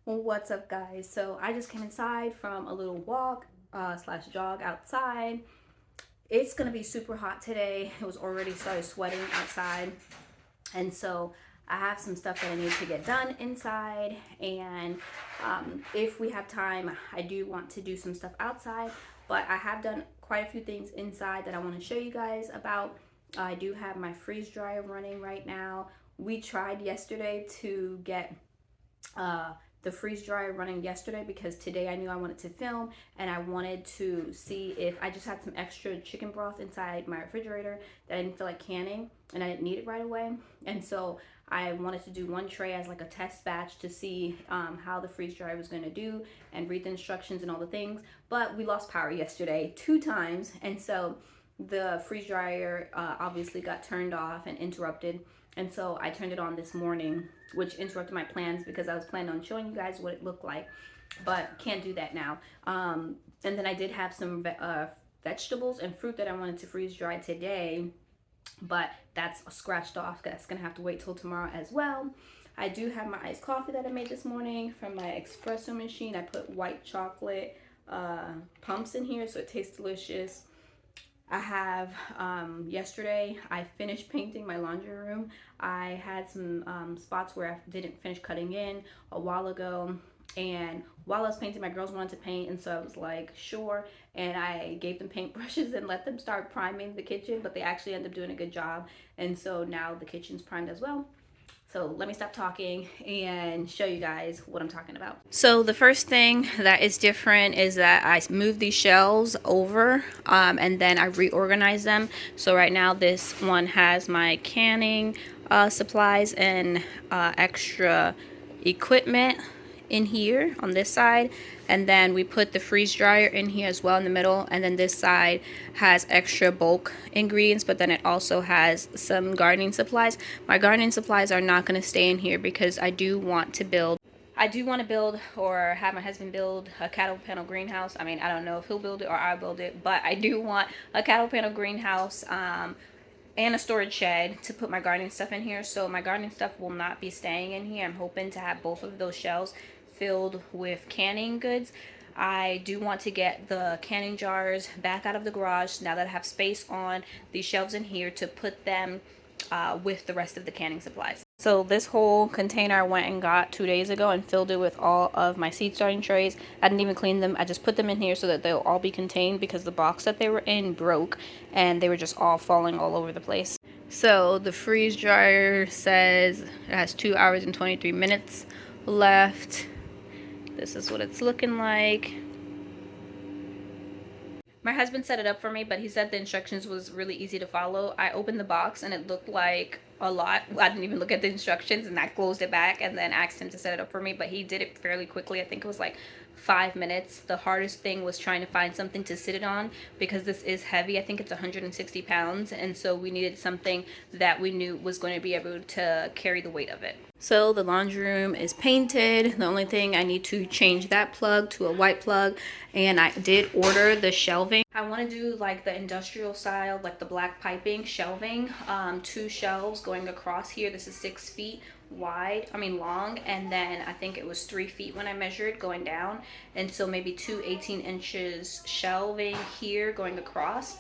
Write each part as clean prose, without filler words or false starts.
What's up, guys? So I just came inside from a little walk slash jog outside. It's gonna be super hot today. It was already started sweating outside, and so I have some stuff that I need to get done inside. And if we have time, I do want to do some stuff outside. But I have done quite a few things inside that I want to show you guys about. I do have my freeze dryer running right now. We tried yesterday to get uh, the freeze dryer running yesterday because today I knew I wanted to film and I wanted to see if I just had some extra chicken broth inside my refrigerator that I didn't feel like canning and I didn't need it right away. And so I wanted to do one tray as like a test batch to see how the freeze dryer was going to do and read the instructions and all the things. But we lost power yesterday 2 times, and so the freeze dryer obviously got turned off and interrupted. And so I turned it on this morning, which interrupted my plans because I was planning on showing you guys what it looked like, but can't do that now. And then I did have some vegetables and fruit that I wanted to freeze dry today, but that's scratched off. That's gonna have to wait till tomorrow as well. I do have my iced coffee that I made this morning from my espresso machine. I put white chocolate pumps in here so it tastes delicious. I have, yesterday I finished painting my laundry room. I had some spots where I didn't finish cutting in a while ago. And while I was painting, my girls wanted to paint. And so I was like, sure. And I gave them paintbrushes and let them start priming the kitchen. But they actually ended up doing a good job. And so now the kitchen's primed as well. So let me stop talking and show you guys what I'm talking about. So the first thing that is different is that I moved these shelves over and then I reorganized them. So right now this one has my canning supplies and extra equipment in here on this side, and then we put the freeze dryer in here as well in the middle, and then this side has extra bulk ingredients, but then it also has some gardening supplies. My gardening supplies are not going to stay in here because I do want to build or have my husband build a cattle panel greenhouse. I mean, I don't know if he'll build it or I'll build it, but I do want a cattle panel greenhouse and a storage shed to put my gardening stuff in here. So my gardening stuff will not be staying in here. I'm hoping to have both of those shelves filled with canning goods. I do want to get the canning jars back out of the garage now that I have space on these shelves in here to put them with the rest of the canning supplies. So this whole container I went and got 2 days ago and filled it with all of my seed starting trays. I didn't even clean them. I just put them in here so that they'll all be contained because the box that they were in broke and they were just all falling all over the place. So the freeze dryer says it has 2 hours and 23 minutes left. This is what it's looking like. My husband set it up for me, but he said the instructions was really easy to follow. I opened the box and it looked like a lot. I didn't even look at the instructions and I closed it back and then asked him to set it up for me, but he did it fairly quickly. I think it was like 5 minutes. The hardest thing was trying to find something to sit it on because this is heavy. I think it's 160 pounds, and so we needed something that we knew was going to be able to carry the weight of it. So the laundry room is painted. The only thing I need to change that plug to a white plug, and I did order the shelving. I want to do like the industrial style, like the black piping shelving, 2 shelves going across here. This is 6 feet long, and then I think it was 3 feet when I measured going down, and so maybe 2 18-inches shelving here going across.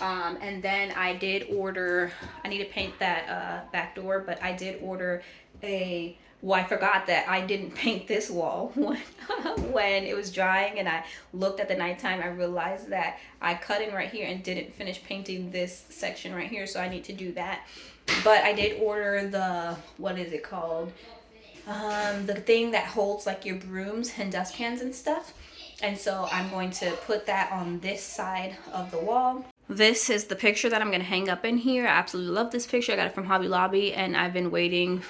And then I did order, I need to paint that back door, but I did order I forgot that I didn't paint this wall when it was drying, and I looked at the nighttime. I realized that I cut in right here and didn't finish painting this section right here, so I need to do that. But I did order the, what is it called? The thing that holds like your brooms and dustpans and stuff. And so I'm going to put that on this side of the wall. This is the picture that I'm going to hang up in here. I absolutely love this picture. I got it from Hobby Lobby, and I've been waiting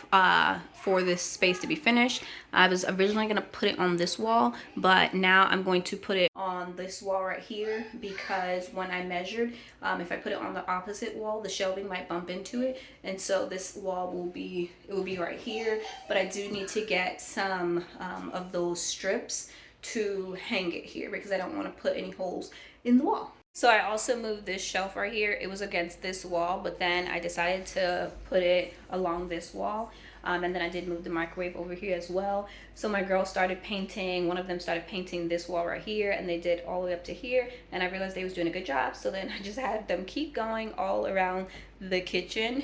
for this space to be finished. I was originally going to put it on this wall, but now I'm going to put it on this wall right here because when I measured, if I put it on the opposite wall, the shelving might bump into it, and so this wall will be right here. But I do need to get some of those strips to hang it here because I don't want to put any holes in the wall. So I also moved this shelf right here. It was against this wall, but then I decided to put it along this wall And then I did move the microwave over here as well. So my girls started painting. One of them started painting this wall right here, and they did all the way up to here. And I realized they was doing a good job. So then I just had them keep going all around the kitchen.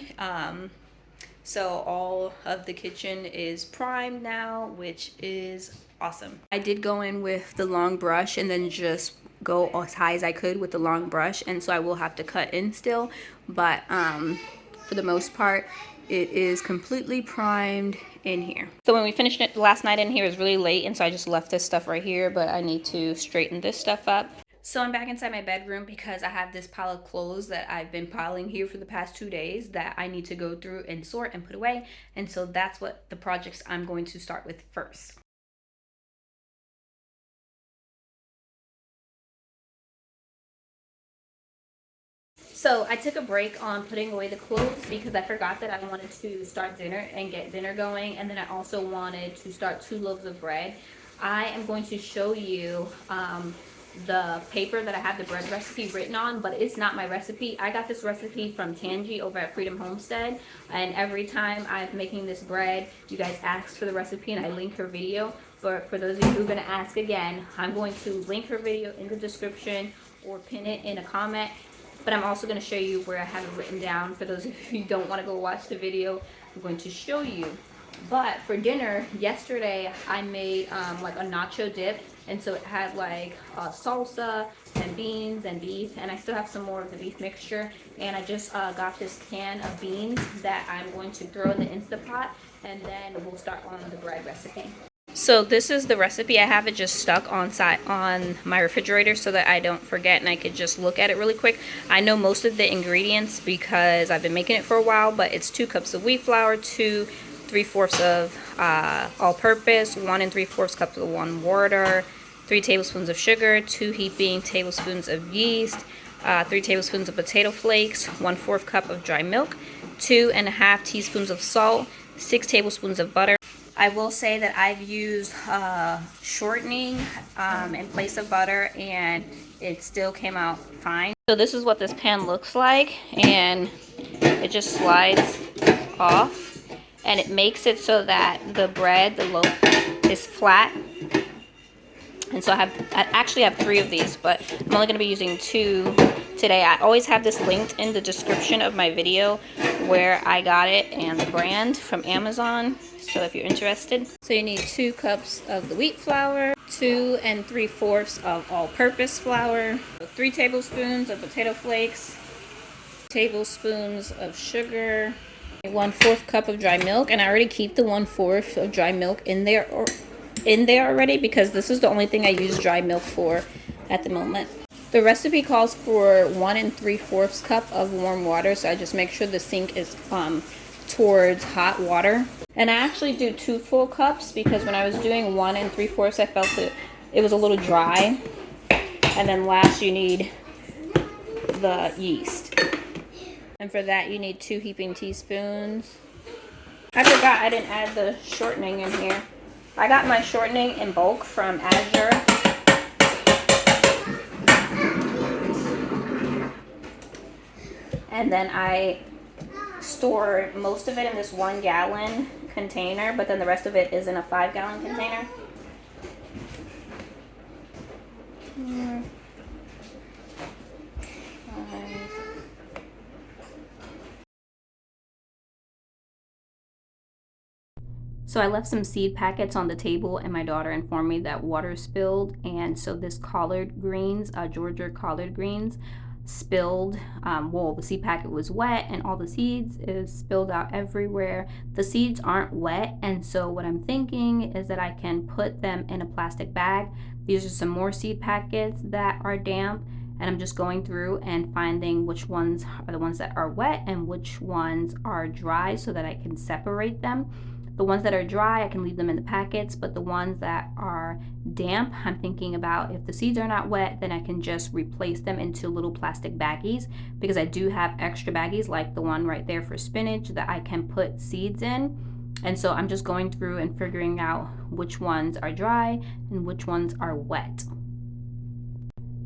So all of the kitchen is primed now, which is awesome. I did go in with the long brush and then just go as high as I could with the long brush, and so I will have to cut in still, but for the most part it is completely primed in here. So when we finished it last night in here, it was really late, and so I just left this stuff right here, but I need to straighten this stuff up. So I'm back inside my bedroom because I have this pile of clothes that I've been piling here for the past 2 days that I need to go through and sort and put away, and so that's what the projects I'm going to start with first. So I took a break on putting away the clothes because I forgot that I wanted to start dinner and get dinner going, and then I also wanted to start 2 loaves of bread. I am going to show you the paper that I have the bread recipe written on, but it's not my recipe. I got this recipe from Tangi over at Freedom Homestead, and every time I'm making this bread, you guys ask for the recipe and I link her video. But for those of you who are going to ask again, I'm going to link her video in the description or pin it in a comment. But I'm also going to show you where I have it written down. For those of you who don't want to go watch the video, I'm going to show you. But for dinner, yesterday I made like a nacho dip. And so it had like salsa and beans and beef. And I still have some more of the beef mixture. And I just got this can of beans that I'm going to throw in the Instapot. And then we'll start on the bread recipe. So this is the recipe. I have it just stuck on my refrigerator so that I don't forget and I could just look at it really quick. I know most of the ingredients because I've been making it for a while, but it's 2 cups of wheat flour, 2 3/4 of all-purpose, 1 3/4 cups of warm water, 3 tablespoons of sugar, 2 heaping tablespoons of yeast, 3 tablespoons of potato flakes, 1/4 cup of dry milk, 2.5 teaspoons of salt, 6 tablespoons of butter. I will say that I've used shortening in place of butter, and it still came out fine. So this is what this pan looks like, and it just slides off, and it makes it so that the bread, the loaf, is flat. And so I actually have 3 of these, but I'm only going to be using 2 today. I always have this linked in the description of my video where I got it and the brand from Amazon. So if you're interested. So you need 2 cups of the wheat flour, 2 3/4 of all-purpose flour, 3 tablespoons of potato flakes, tablespoons of sugar, 1/4 cup of dry milk, and I already keep the 1/4 of dry milk in there already because this is the only thing I use dry milk for at the moment. The recipe calls for 1 3/4 cup of warm water, so I just make sure the sink is towards hot water. And I actually do 2 full cups because when I was doing 1 3/4, I felt it was a little dry. And then last you need the yeast. And for that you need 2 heaping teaspoons. I forgot I didn't add the shortening in here. I got my shortening in bulk from Azure. And then I store most of it in this 1-gallon container, but then the rest of it is in a 5-gallon container. So I left some seed packets on the table, and my daughter informed me that water spilled, and so this collard greens, Georgia collard greens, spilled. Well, the seed packet was wet and all the seeds is spilled out everywhere. The seeds aren't wet, and so what I'm thinking is that I can put them in a plastic bag. These are some more seed packets that are damp, and I'm just going through and finding which ones are the ones that are wet and which ones are dry so that I can separate them. The ones that are dry, I can leave them in the packets, but the ones that are damp, I'm thinking about if the seeds are not wet, then I can just replace them into little plastic baggies, because I do have extra baggies like the one right there for spinach that I can put seeds in. And so I'm just going through and figuring out which ones are dry and which ones are wet.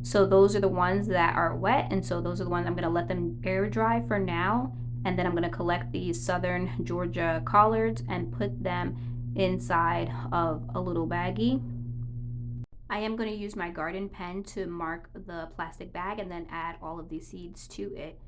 So those are the ones that are wet, and so those are the ones I'm going to let them air dry for now. And then I'm going to collect these Southern Georgia collards and put them inside of a little baggie. I am going to use my garden pen to mark the plastic bag and then add all of these seeds to it.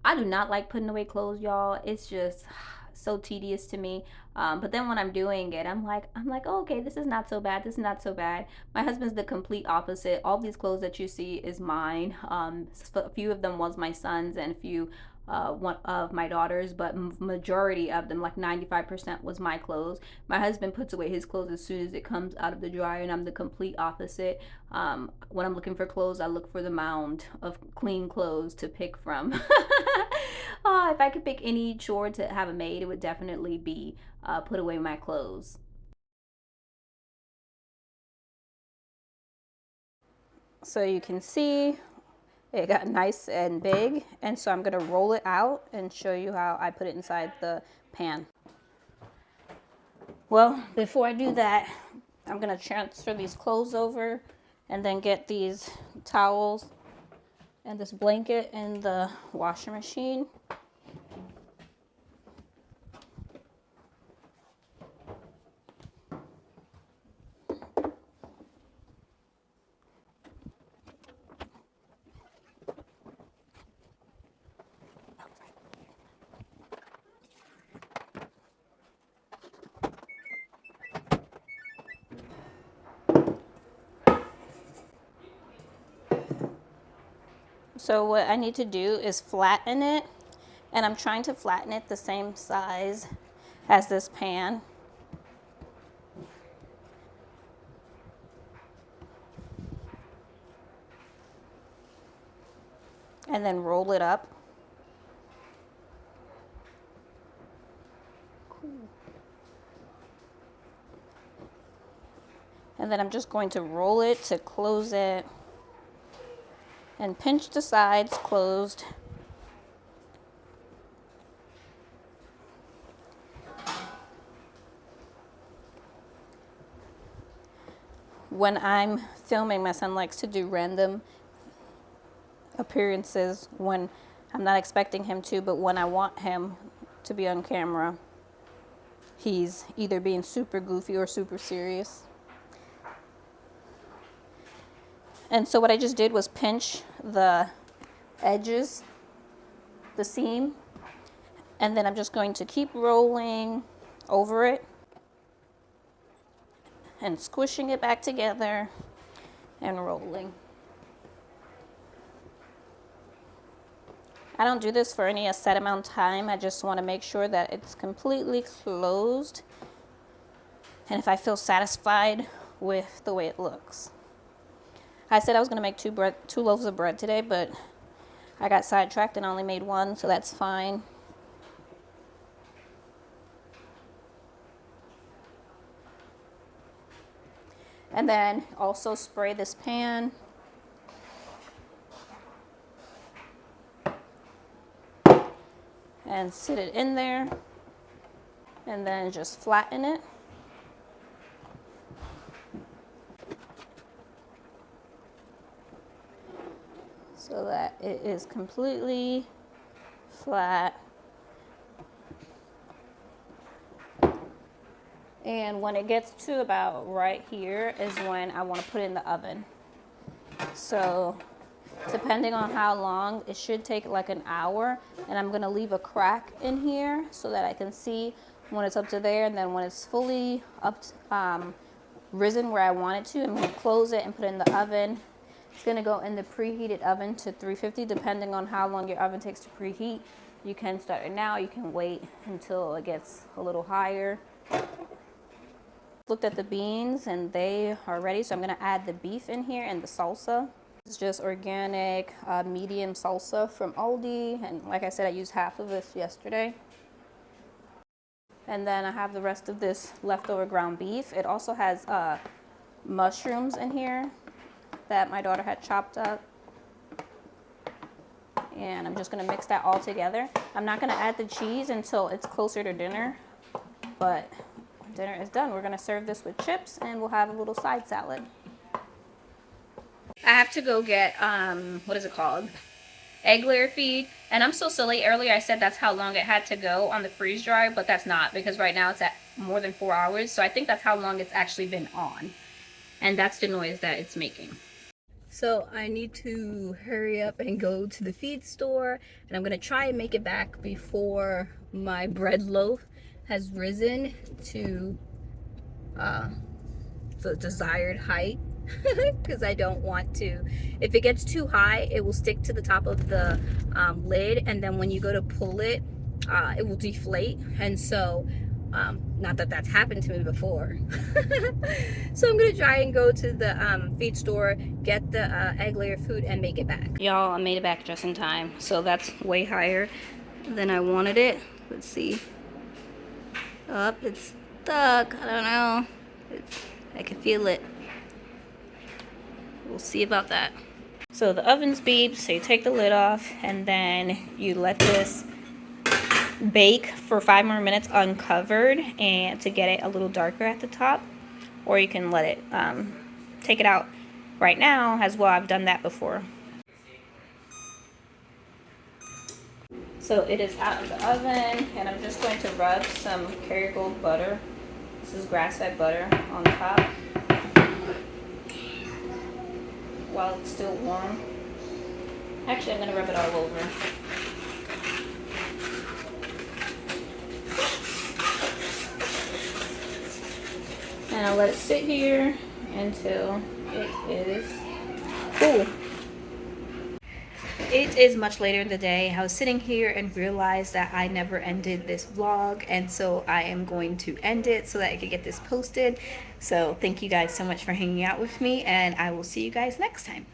I do not like putting away clothes, y'all. It's just so tedious to me. But then when I'm doing it, I'm like, oh, okay, this is not so bad. This is not so bad. My husband's the complete opposite. All these clothes that you see is mine. A few of them was my son's, and a few one of my daughter's, but majority of them, like 95%, was my clothes. My husband puts away his clothes as soon as it comes out of the dryer, and I'm the complete opposite. When I'm looking for clothes, I look for the mound of clean clothes to pick from. If I could pick any chore to have a maid, it would definitely be put away my clothes. So you can see it got nice and big, and so I'm going to roll it out and show you how I put it inside the pan. Well, before I do that, I'm going to transfer these clothes over and then get these towels and this blanket in the washing machine. So what I need to do is flatten it, and I'm trying to flatten it the same size as this pan. And then roll it up. And then I'm just going to roll it to close it and pinch the sides closed. When I'm filming, my son likes to do random appearances when I'm not expecting him to, but when I want him to be on camera, he's either being super goofy or super serious. And so what I just did was pinch the edges, the seam, and then I'm just going to keep rolling over it and squishing it back together and rolling. I don't do this for any set amount of time. I just want to make sure that it's completely closed, and if I feel satisfied with the way it looks. I said I was going to make two loaves of bread today, but I got sidetracked and only made one, so that's fine. And then also spray this pan. And sit it in there. And then just flatten it. So that it is completely flat. And when it gets to about right here is when I want to put it in the oven. So depending on how long, it should take like an hour. And I'm going to leave a crack in here so that I can see when it's up to there. And then when it's fully up, risen where I want it to, I'm going to close it and put it in the oven. It's going to go in the preheated oven to 350, depending on how long your oven takes to preheat. You can start it now. You can wait until it gets a little higher. Looked at the beans and they are ready, so I'm going to add the beef in here and the salsa. It's just organic medium salsa from Aldi, and like I said, I used half of this yesterday. And then I have the rest of this leftover ground beef. It also has mushrooms in here that my daughter had chopped up, and I'm just going to mix that all together. I'm not going to add the cheese until it's closer to dinner, but dinner is done. We're going to serve this with chips, and we'll have a little side salad. I have to go get, what is it called? egg layer feed. And I'm so silly. Earlier I said that's how long it had to go on the freeze dryer, but that's not, because right now it's at more than 4 hours. So I think that's how long it's actually been on. And that's the noise that it's making. So I need to hurry up and go to the feed store, and I'm gonna try and make it back before my bread loaf has risen to the desired height, because I don't want to, if it gets too high, it will stick to the top of the lid, and then when you go to pull it, it will deflate. And so not that that's happened to me before. So I'm gonna try and go to the feed store, get the egg layer food, and make it back. Y'all, I made it back just in time. So that's way higher than I wanted it. Let's see. Up, it's stuck. I don't know. I can feel it. We'll see about that. So the oven's beeped, so you take the lid off, and then you let this bake for 5 more minutes uncovered, and to get it a little darker at the top, or you can let it take it out right now as well. I've done that before. So it is out of the oven, and I'm just going to rub some Kerrygold butter. This is grass-fed butter on top while it's still warm. Actually, I'm going to rub it all over. And I'll let it sit here until it is cool. It is much later in the day. I was sitting here and realized that I never ended this vlog, and so I am going to end it so that I can get this posted. So thank you guys so much for hanging out with me, and I will see you guys next time.